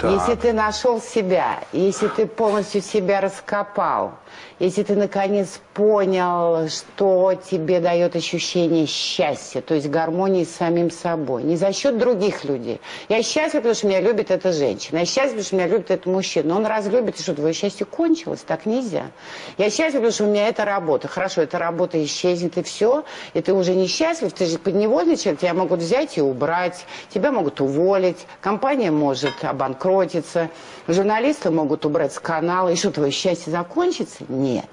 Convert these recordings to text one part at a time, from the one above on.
Если ты нашел себя, если ты полностью себя раскопал, если ты наконец понял, что тебе дает ощущение счастья, то есть гармонии с самим собой, не за счет других людей. Я счастлива, потому что меня любит эта женщина. Я счастлива, потому что меня любит этот мужчина. Но он разлюбит, и что, твое счастье кончилось? Так нельзя. Я счастлива, потому что у меня эта работа. Хорошо, эта работа исчезнет, и все. И ты уже несчастлив, ты же подневольный человек, тебя могут взять и убрать, тебя могут уволить, компания может обанкротиться, журналисты могут убрать с канала. И что, твое счастье закончится? Нет.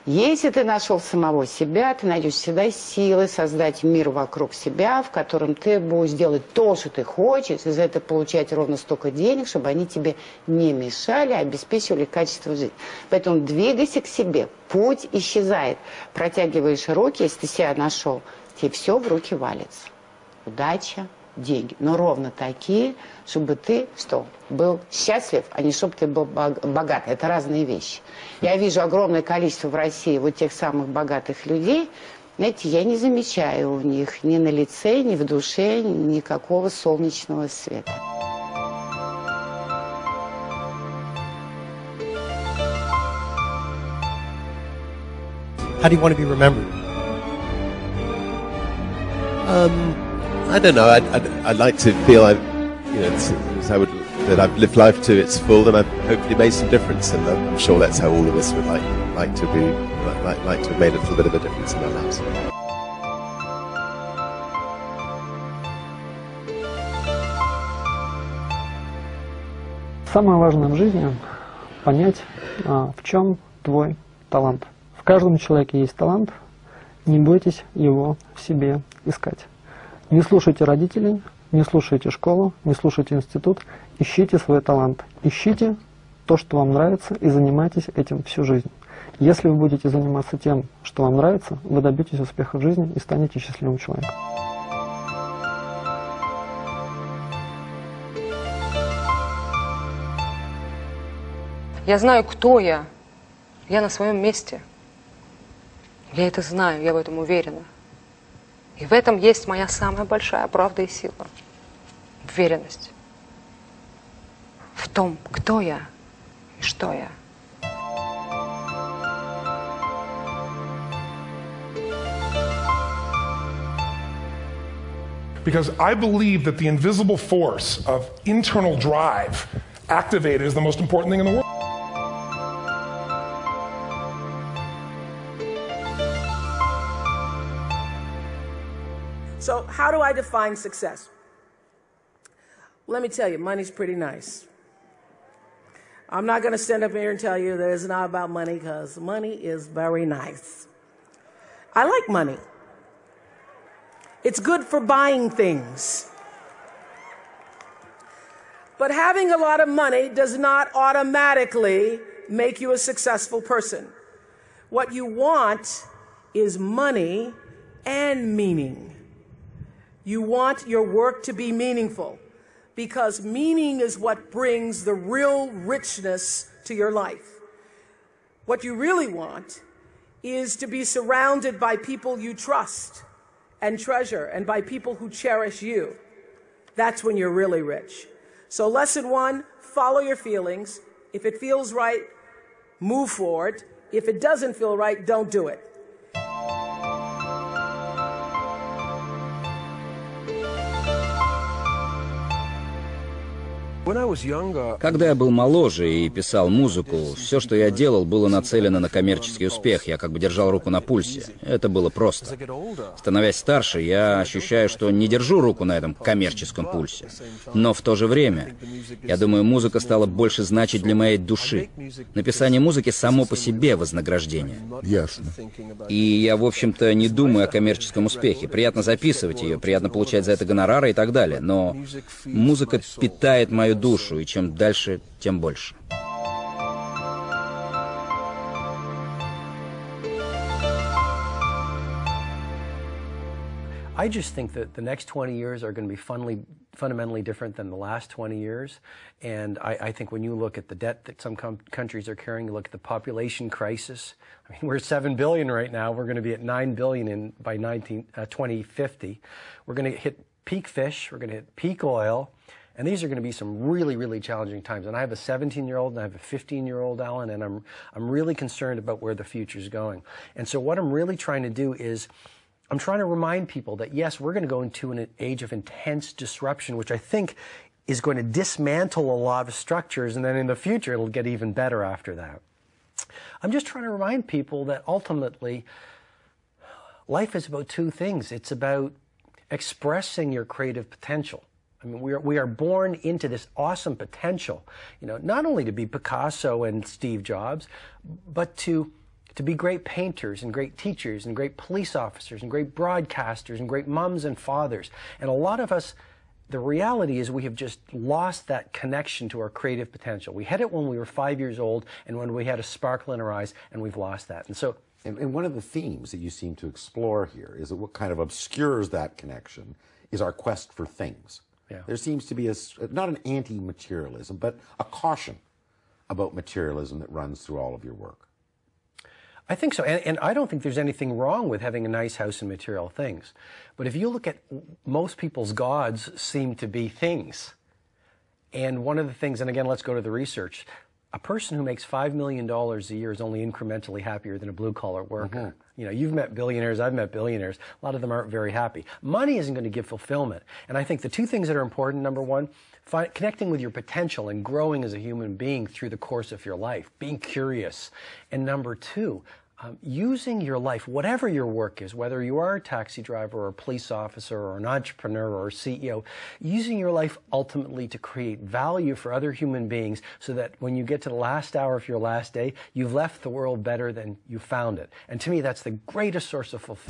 Если ты нашел самого себя, ты найдешь всегда силы создать мир вокруг себя, в котором ты будешь делать то, что ты хочешь, и за это получать ровно столько денег, чтобы они тебе не мешали, а обеспечивали качество жизни. Поэтому двигайся к себе, путь исчезает. Протягиваешь руки, если ты себя нашел, тебе все в руки валится. Удача, деньги. Но ровно такие, чтобы ты что, был счастлив, а не чтобы ты был богат. Это разные вещи. Я вижу огромное количество в России вот тех самых богатых людей. Знаете, я не замечаю у них ни на лице, ни в душе никакого солнечного света. How do you want to be remembered? I don't know. I'd like to feel that I've lived life to its full, and I've hopefully made some difference. And I'm sure that's how all of us would like to have made a little bit of a difference in our lives. Самое важное в жизни – понять, в чем твой талант. В каждом человеке есть талант, не бойтесь его в себе искать. Не слушайте родителей, не слушайте школу, не слушайте институт, ищите свой талант. Ищите то, что вам нравится, и занимайтесь этим всю жизнь. Если вы будете заниматься тем, что вам нравится, вы добьетесь успеха в жизни и станете счастливым человеком. Я знаю, кто я. Я на своем месте. Я это знаю, я в этом уверена. И в этом есть моя самая большая правда и сила. Уверенность. В том, кто я и что я. Because I believe that the invisible force of internal drive activated is the most important thing in the world. So how do I define success? Let me tell you, money's pretty nice. I'm not going to stand up here and tell you that it's not about money, because money is very nice. I like money. It's good for buying things. But having a lot of money does not automatically make you a successful person. What you want is money and meaning. You want your work to be meaningful, because meaning is what brings the real richness to your life. What you really want is to be surrounded by people you trust and treasure, and by people who cherish you. That's when you're really rich. So lesson one, follow your feelings. If it feels right, move forward. If it doesn't feel right, don't do it. Когда я был моложе и писал музыку, все, что я делал, было нацелено на коммерческий успех. Я как бы держал руку на пульсе. Это было просто. Становясь старше, я ощущаю, что не держу руку на этом коммерческом пульсе. Но в то же время, я думаю, музыка стала больше значить для моей души. Написание музыки само по себе вознаграждение. Ясно. И я, в общем-то, не думаю о коммерческом успехе. Приятно записывать ее, приятно получать за это гонорары и так далее. Но музыка питает мою душу, и чем дальше, тем больше. I just think that the next 20 years are going to be fundamentally different than the last 20 years. And I think when you look at the debt that some countries are carrying, you look at the population crisis. I mean, we're 7 billion right now. We're going to be at 9 billion by 2050. We're going to hit peak fish. We're going to hit peak oil. And these are going to be some really, really challenging times. And I have a 17-year-old and I have a 15-year-old, Alan, and I'm really concerned about where the future is going. And so what I'm really trying to do is I'm trying to remind people that, yes, we're going to go into an age of intense disruption, which I think is going to dismantle a lot of structures, and then in the future it'll get even better after that. I'm just trying to remind people that ultimately life is about two things. It's about expressing your creative potential. I mean, we are born into this awesome potential, you know, not only to be Picasso and Steve Jobs, but to be great painters and great teachers and great police officers and great broadcasters and great moms and fathers. And a lot of us, the reality is we have just lost that connection to our creative potential. We had it when we were 5 years old and when we had a sparkle in our eyes, and we've lost that. And so, and one of the themes that you seem to explore here is that what kind of obscures that connection is our quest for things. yeah. There seems to be not an anti-materialism, but a caution about materialism that runs through all of your work. I think so, and I don't think there's anything wrong with having a nice house and material things. But if you look at most people's gods seem to be things. And one of the things, and again, let's go to the research, a person who makes $5 million a year is only incrementally happier than a blue-collar worker. Mm-hmm. You know, you've met billionaires, I've met billionaires. A lot of them aren't very happy. Money isn't going to give fulfillment. And I think the two things that are important, number one, connecting with your potential and growing as a human being through the course of your life, being curious. And number two, using your life, whatever your work is, whether you are a taxi driver or a police officer or an entrepreneur or a CEO, using your life ultimately to create value for other human beings so that when you get to the last hour of your last day, you've left the world better than you found it. And to me, that's the greatest source of fulfillment.